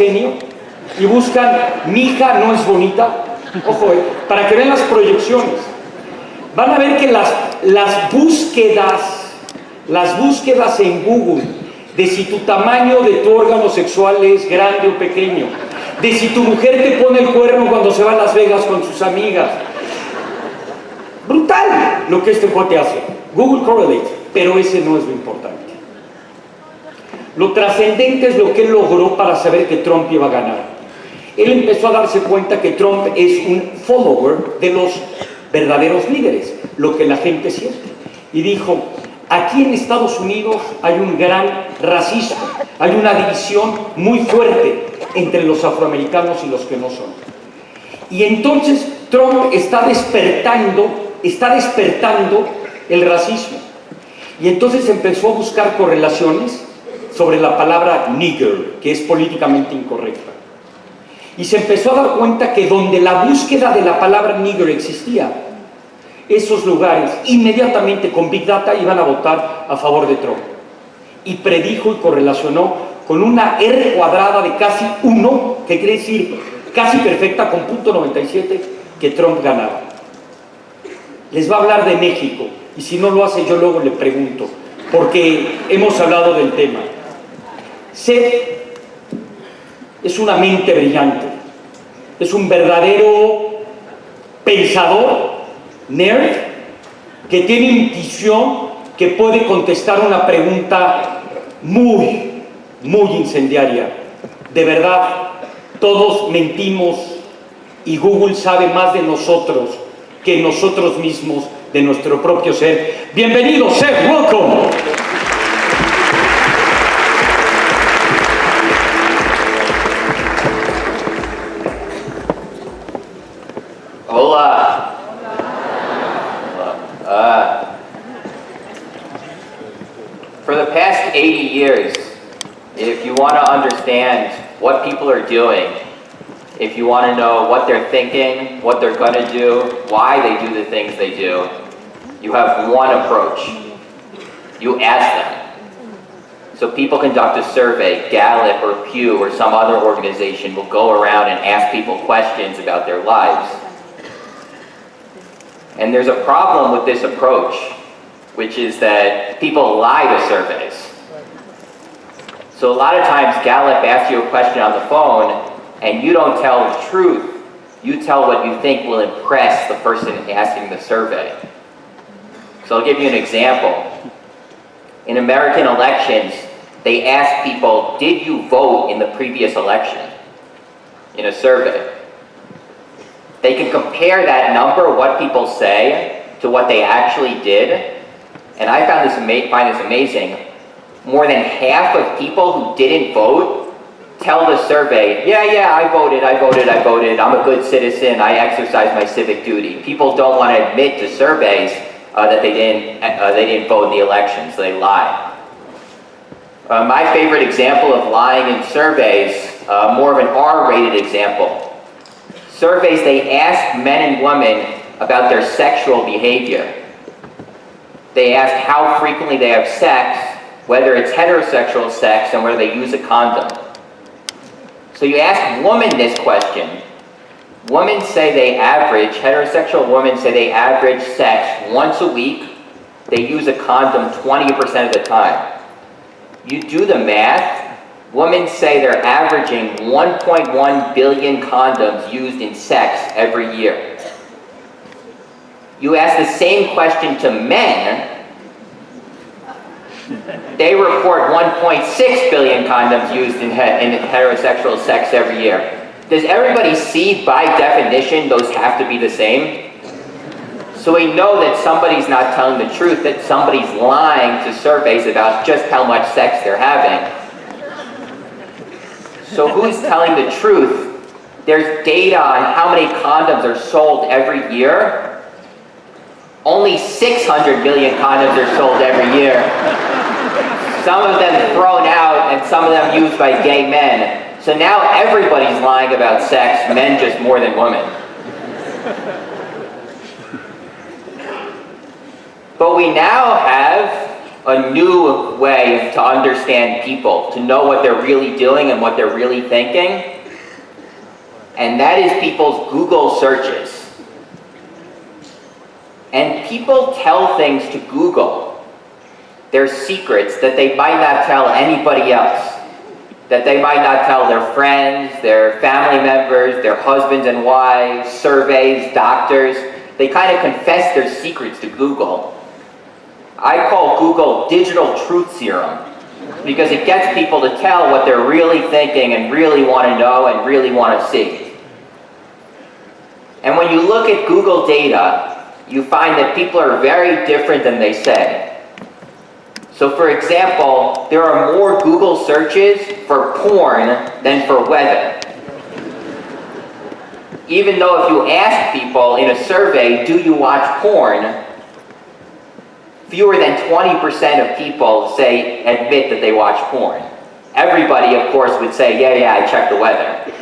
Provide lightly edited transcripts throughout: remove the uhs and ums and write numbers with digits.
genio y buscan mi hija no es bonita, ojo, para que vean las proyecciones. Van a ver que las búsquedas en Google de si tu tamaño de tu órgano sexual es grande o pequeño, de si tu mujer te pone el cuerno cuando se va a Las Vegas con sus amigas. Brutal lo que este cuate hace. Google Correlate, pero ese no es lo importante. Lo trascendente es lo que él logró para saber que Trump iba a ganar. Él empezó a darse cuenta que Trump es un follower de los verdaderos líderes, lo que la gente siente. Y dijo, aquí en Estados Unidos hay un gran racismo, hay una división muy fuerte entre los afroamericanos y los que no son. Y entonces Trump está despertando el racismo. Y entonces empezó a buscar correlaciones sobre la palabra nigger, que es políticamente incorrecta. Y se empezó a dar cuenta que donde la búsqueda de la palabra nigger existía, esos lugares inmediatamente con Big Data iban a votar a favor de Trump. Y predijo y correlacionó con una R cuadrada de casi 1, que quiere decir casi perfecta, con .97, que Trump ganaba. Les va a hablar de México, y si no lo hace yo luego le pregunto, porque hemos hablado del tema. Seth es una mente brillante, es un verdadero pensador, nerd, que tiene intuición, que puede contestar una pregunta muy incendiaria. De verdad, todos mentimos y Google sabe más de nosotros que nosotros mismos, de nuestro propio ser. Bienvenido, Seth, welcome. Hola. For the past 80 years, if you want to understand what people are doing, if you want to know what they're thinking, what they're going to do, why they do the things they do, you have one approach. You ask them. So people conduct a survey, Gallup or Pew or some other organization will go around and ask people questions about their lives. And there's a problem with this approach, which is that people lie to surveys. So a lot of times Gallup asks you a question on the phone and you don't tell the truth, you tell what you think will impress the person asking the survey. So I'll give you an example. In American elections, they ask people, did you vote in the previous election? In a survey. They can compare that number, what people say, to what they actually did. And I find this amazing. More than half of people who didn't vote tell the survey, yeah, I voted, I'm a good citizen, I exercise my civic duty. People don't want to admit to surveys that they didn't vote in the election, so they lie. My favorite example of lying in surveys, more of an R-rated example. Surveys, they ask men and women about their sexual behavior. They ask how frequently they have sex, whether it's heterosexual sex, and whether they use a condom. So you ask women this question. Women say they average, heterosexual women say they average sex once a week. They use a condom 20% of the time. You do the math, women say they're averaging 1.1 billion condoms used in sex every year. You ask the same question to men, they report 1.6 billion condoms used in heterosexual sex every year. Does everybody see, by definition, those have to be the same? So we know that somebody's not telling the truth, that somebody's lying to surveys about just how much sex they're having. So who's telling the truth? There's data on how many condoms are sold every year. Only 600 million condoms are sold every year. Some of them thrown out and some of them used by gay men. So now everybody's lying about sex, men just more than women. But we now have a new way to understand people, to know what they're really doing and what they're really thinking. And that is people's Google searches. And people tell things to Google. They're secrets that they might not tell anybody else, that they might not tell their friends, their family members, their husbands and wives, surveys, doctors. They kind of confess their secrets to Google. I call Google digital truth serum because it gets people to tell what they're really thinking and really want to know and really want to see. And when you look at Google data, you find that people are very different than they say. So for example, there are more Google searches for porn than for weather. Even though if you ask people in a survey, do you watch porn? Fewer than 20% of people admit that they watch porn. Everybody, of course, would say, yeah, I check the weather.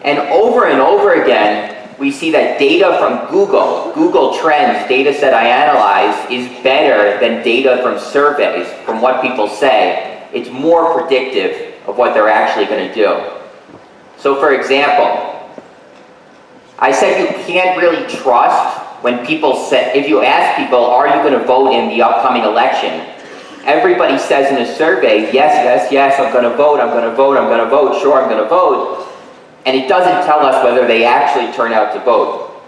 And over again, we see that data from Google Trends, data set I analyze, is better than data from surveys, from what people say. It's more predictive of what they're actually going to do. So for example, I said you can't really trust when people say, if you ask people, are you going to vote in the upcoming election? Everybody says in a survey, yes, I'm going to vote, sure, I'm going to vote. And it doesn't tell us whether they actually turn out to vote.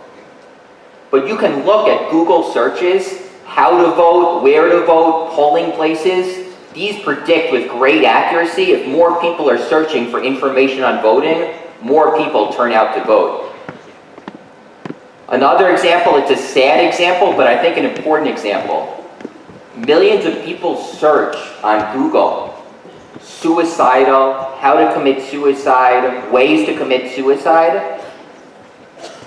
But you can look at Google searches, how to vote, where to vote, polling places. These predict with great accuracy if more people are searching for information on voting, more people turn out to vote. Another example, it's a sad example, but I think an important example. Millions of people search on Google suicidal, how to commit suicide, ways to commit suicide.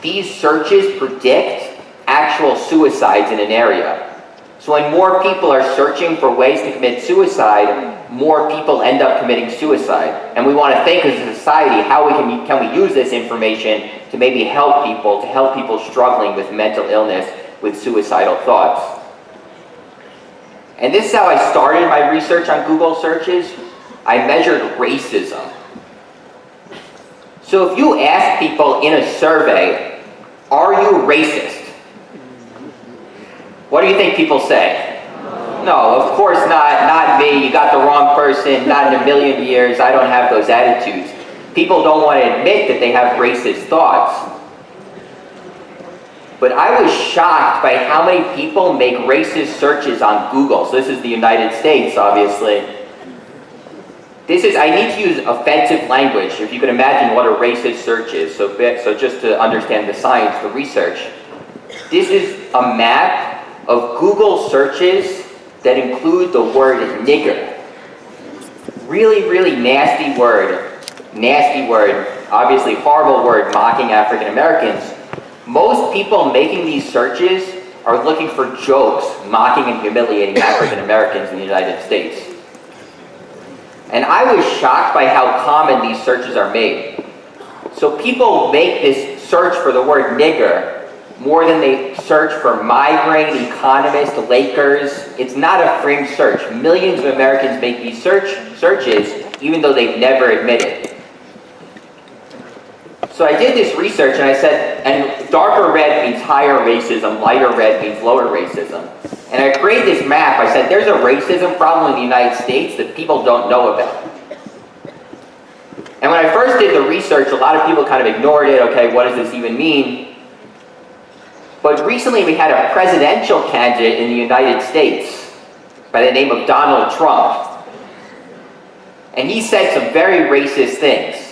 These searches predict actual suicides in an area. So when more people are searching for ways to commit suicide, more people end up committing suicide. And we want to think as a society, how can we use this information to maybe help people struggling with mental illness, with suicidal thoughts. And this is how I started my research on Google searches. I measured racism. So if you ask people in a survey, are you racist? What do you think people say? No, of course not me, you got the wrong person, not in a million years, I don't have those attitudes. People don't want to admit that they have racist thoughts. But I was shocked by how many people make racist searches on Google. So this is the United States, obviously. I need to use offensive language, if you can imagine what a racist search is. So just to understand the science, the research. This is a map of Google searches that include the word nigger. Really, really nasty word, obviously horrible word mocking African Americans. Most people making these searches are looking for jokes mocking and humiliating African Americans in the United States. And I was shocked by how common these searches are made. So people make this search for the word nigger more than they search for migraine, economist, Lakers. It's not a fringe search. Millions of Americans make these searches even though they've never admitted. So I did this research and I said, and darker red means higher racism, lighter red means lower racism. And I created this map. I said, there's a racism problem in the United States that people don't know about. And when I first did the research, a lot of people kind of ignored it. Okay, what does this even mean? But recently we had a presidential candidate in the United States by the name of Donald Trump. And he said some very racist things.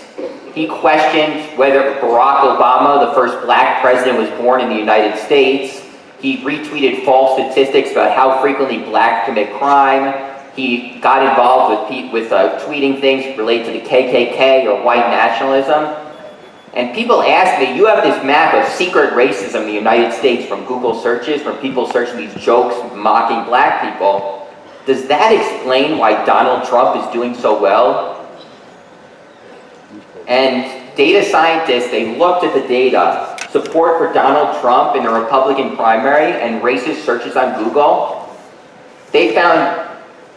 He questioned whether Barack Obama, the first black president, was born in the United States. He retweeted false statistics about how frequently blacks commit crime. He got involved with tweeting things related to the KKK or white nationalism. And people ask me, you have this map of secret racism in the United States from Google searches, from people searching these jokes mocking black people. Does that explain why Donald Trump is doing so well? And data scientists, they looked at the data. support for Donald Trump in the Republican primary and racist searches on Google, they found,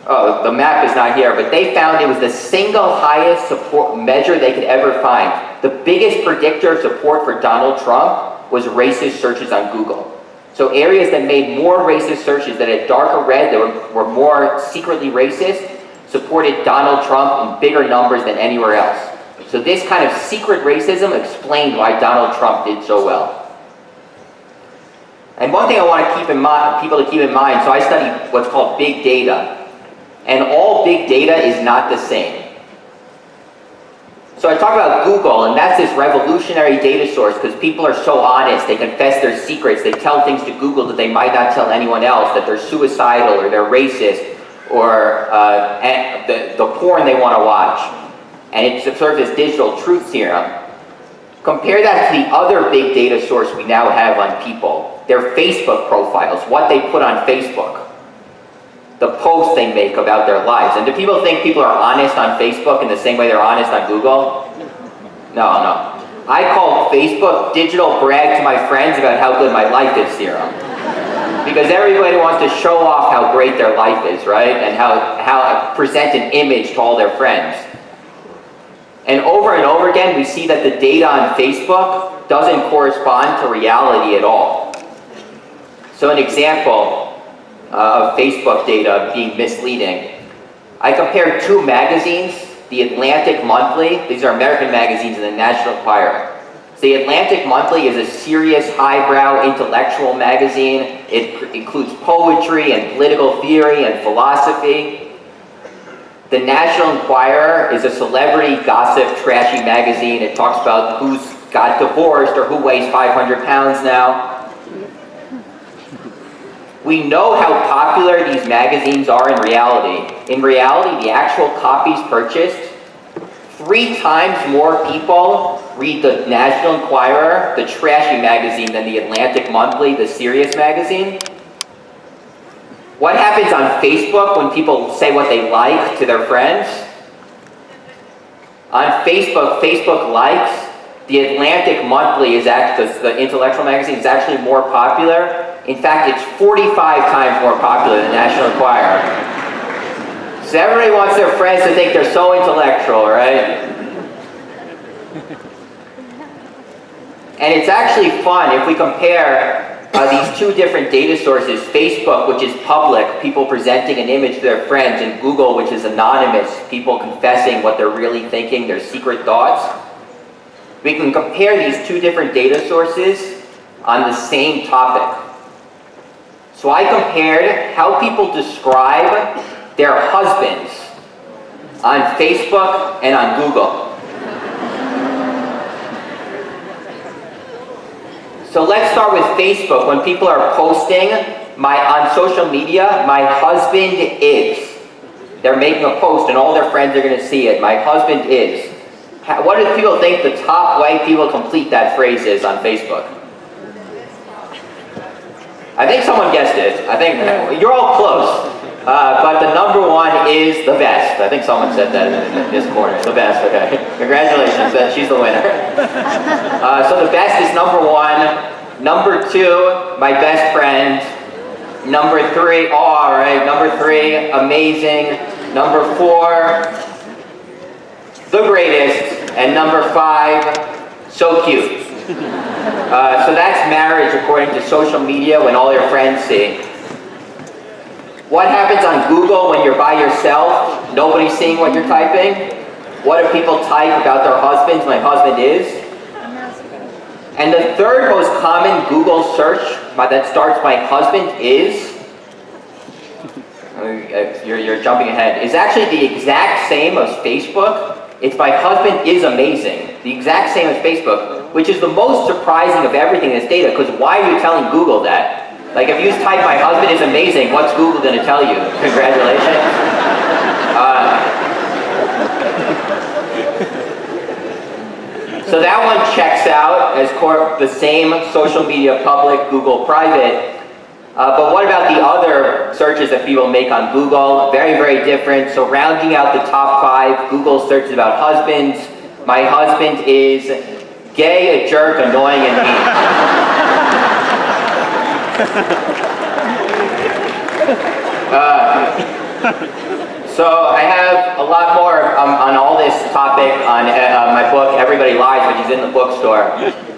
oh, the map is not here, but they found it was the single highest support measure they could ever find. The biggest predictor of support for Donald Trump was racist searches on Google. So areas that made more racist searches, that had darker red, that were more secretly racist, supported Donald Trump in bigger numbers than anywhere else. So this kind of secret racism explained why Donald Trump did so well. And one thing I want to keep in mind, people to keep in mind, so I study what's called big data. And all big data is not the same. So I talk about Google, and that's this revolutionary data source because people are so honest, they confess their secrets, they tell things to Google that they might not tell anyone else, that they're suicidal or they're racist or the porn they want to watch. And it serves as digital truth serum. Compare that to the other big data source we now have on people, their Facebook profiles, what they put on Facebook, the posts they make about their lives. And do people think people are honest on Facebook in the same way they're honest on Google? No. I call Facebook digital brag to my friends about how good my life is serum. Because everybody wants to show off how great their life is, right? And how present an image to all their friends. And over again, we see that the data on Facebook doesn't correspond to reality at all. So an example of Facebook data being misleading. I compared two magazines, the Atlantic Monthly, these are American magazines, and the National Enquirer. So the Atlantic Monthly is a serious, highbrow, intellectual magazine. It includes poetry and political theory and philosophy. The National Enquirer is a celebrity gossip, trashy magazine. It talks about who's got divorced or who weighs 500 pounds now. We know how popular these magazines are in reality. In reality, the actual copies purchased, 3 times more people read the National Enquirer, the trashy magazine, than the Atlantic Monthly, the serious magazine. What happens on Facebook when people say what they like to their friends? On Facebook, Facebook likes, the Atlantic Monthly is actually, the intellectual magazine is actually more popular. In fact, it's 45 times more popular than the National Enquirer. So everybody wants their friends to think they're so intellectual, right? And it's actually fun if we compare these two different data sources, Facebook, which is public, people presenting an image to their friends, and Google, which is anonymous, people confessing what they're really thinking, their secret thoughts. We can compare these two different data sources on the same topic. So I compared how people describe their husbands on Facebook and on Google. So let's start with Facebook. When people are posting on social media, my husband is. They're making a post and all their friends are going to see it. My husband is. What do people think the top way people complete that phrase is on Facebook? I think someone guessed it. I think you're all close. But the number one is the best. I think someone said that in this corner. The best, okay. Congratulations, she's the winner. So the best is number 1. Number 2, my best friend. Number 3, all right. Number 3, amazing. Number 4, the greatest. And number 5, so cute. So that's marriage according to social media when all your friends see. What happens on Google when you're by yourself? Nobody's seeing what you're typing. What do people type about their husbands? My husband is. And the third most common Google search that starts my husband is, you're jumping ahead, is actually the exact same as Facebook. It's my husband is amazing. The exact same as Facebook, which is the most surprising of everything in this data, because why are you telling Google that? Like if you type my husband is amazing, what's Google going to tell you? Congratulations. So that one checks out as the same social media public, Google private. But what about the other searches that people make on Google? Very, very different. So rounding out the top 5, Google searches about husbands. My husband is gay, a jerk, annoying, and mean. So I have a lot more on all this topic on my book, Everybody Lies, which is in the bookstore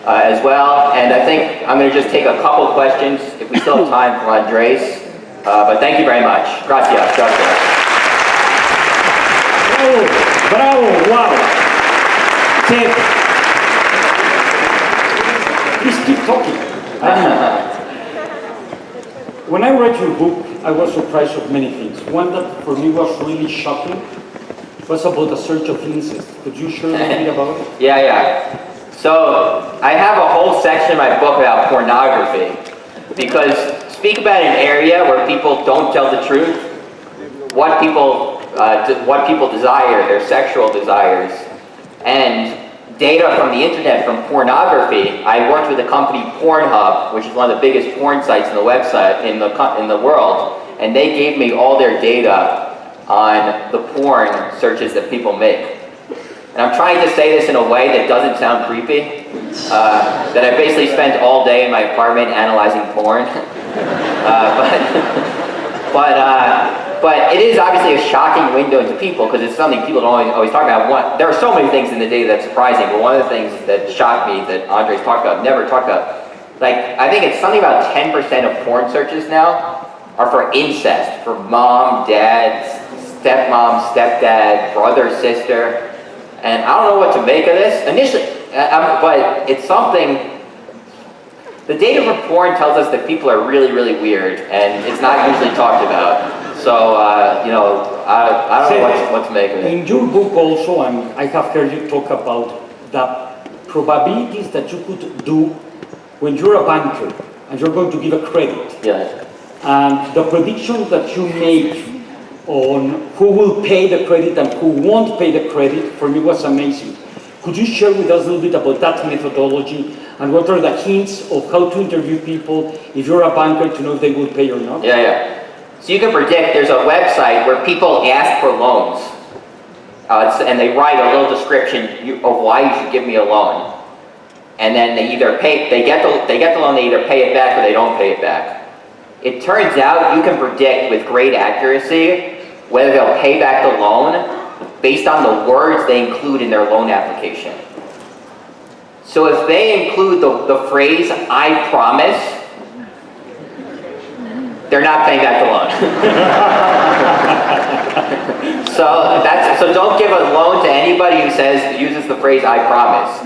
as well. And I think I'm going to just take a couple questions, if we still have time, for Andres. But thank you very much. Gracias. Gracias. Bravo, wow. Seth, please keep talking. When I read your book, I was surprised of many things. One that for me was really shocking was about the search of incest. Could you share a little bit about it? Yeah. So I have a whole section in my book about pornography, because speak about an area where people don't tell the truth, what people desire, their sexual desires, and data from the internet, from pornography. I worked with a company, Pornhub, which is one of the biggest porn sites in the website in the world, and they gave me all their data on the porn searches that people make. And I'm trying to say this in a way that doesn't sound creepy, that I basically spent all day in my apartment analyzing porn. But it is obviously a shocking window into people, because it's something people don't always talk about. There are so many things in the data that's surprising, but one of the things that shocked me that Andres never talked about, like, I think it's something about 10% of porn searches now are for incest, for mom, dad, stepmom, stepdad, brother, sister. And I don't know what to make of this initially, but it's something. The data for porn tells us that people are really, really weird, and it's not usually talked about. So, I don't know what to make of it. In your book also, and I have heard you talk about the probabilities that you could do when you're a banker and you're going to give a credit. Yeah. And the predictions that you make on who will pay the credit and who won't pay the credit, for me, was amazing. Could you share with us a little bit about that methodology, and what are the hints of how to interview people if you're a banker to know if they will pay or not? Yeah. So you can predict, there's a website where people ask for loans, and they write a little description of why you should give me a loan. And then they either they get the loan, they either pay it back or they don't pay it back. It turns out you can predict with great accuracy whether they'll pay back the loan based on the words they include in their loan application. So if they include the phrase, "I promise," they're not paying back the loan. So don't give a loan to anybody who uses the phrase, "I promise."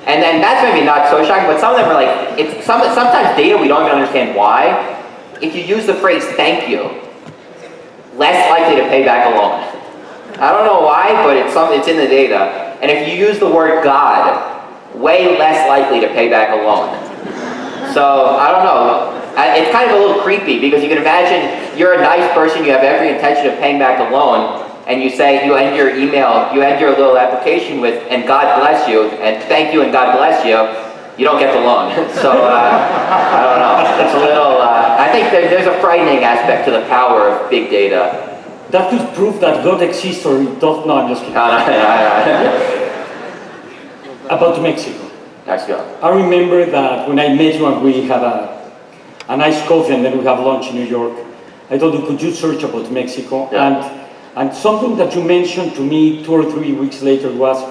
And then that's maybe not so shocking, but some of them are like, sometimes data we don't even understand why. If you use the phrase "thank you," less likely to pay back a loan. I don't know why, but it's in the data. And if you use the word "God," way less likely to pay back a loan. So I don't know. It's kind of a little creepy, because you can imagine you're a nice person, you have every intention of paying back the loan, and you end your email, you end your little application with "and God bless you," and "thank you and God bless you," you don't get the loan. So I don't know. It's a little. I think there's a frightening aspect to the power of big data. That could prove that God exists or it does not. I'm just kidding. About Mexico. Mexico. I remember that when I met you and we had a nice coffee and then we have lunch in New York, I told you, could you search about Mexico? Yeah. And something that you mentioned to me 2 or 3 weeks later was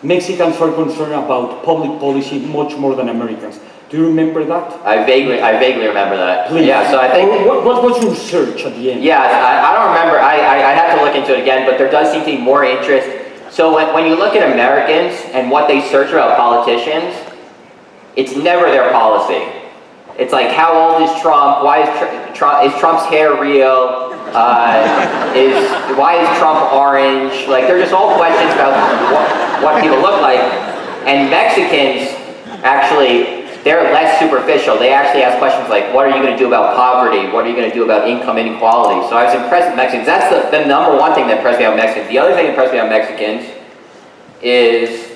Mexicans are concerned about public policy much more than Americans. Do you remember that? I vaguely remember that. Please. Yeah, so I think. What was your search at the end? Yeah, I don't remember. I have to look into it again, but there does seem to be more interest. So when you look at Americans and what they search about politicians, it's never their policy. It's like, how old is Trump? Why is Trump's hair real? Why is Trump orange? Like, they're just all questions about what people look like. And Mexicans, actually, they're less superficial. They actually ask questions like, what are you going to do about poverty? What are you going to do about income inequality? So I was impressed with Mexicans. That's the number one thing that impressed me about Mexicans. The other thing that impressed me about Mexicans is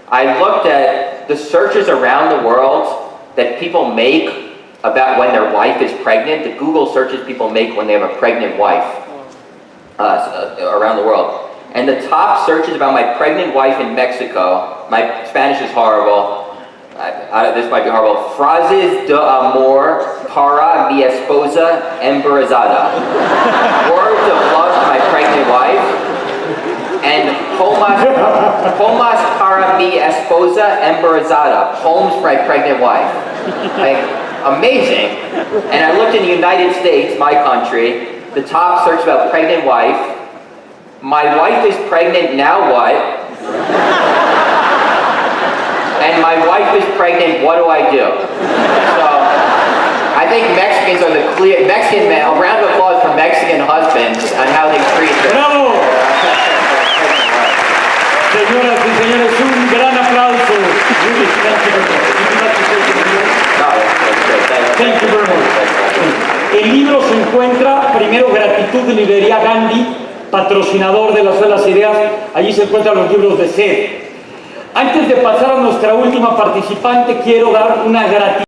I looked at the searches around the world that people make about when their wife is pregnant, the Google searches people make when they have a pregnant wife around the world. And the top searches about my pregnant wife in Mexico my Spanish is horrible. This might be horrible. Frases de amor para mi esposa embarazada. Words of love to my pregnant wife. And poemas para mi esposa embarazada. Poems for my pregnant wife. Like, amazing. And I looked in the United States, my country, the top search about pregnant wife. My wife is pregnant, now what? And my wife is pregnant, what do I do? So, I think Mexicans are the clear, Mexican men, a round of applause for Mexican husbands and how they treat their... ¡Bravo! Señoras y señores, un gran aplauso. Thank you very much. El libro se encuentra, primero, Gratitud de Librería Gandhi, patrocinador de las Solas Ideas. Allí se encuentran los libros de Seth. Antes de pasar a nuestra última participante, quiero dar una gratitud.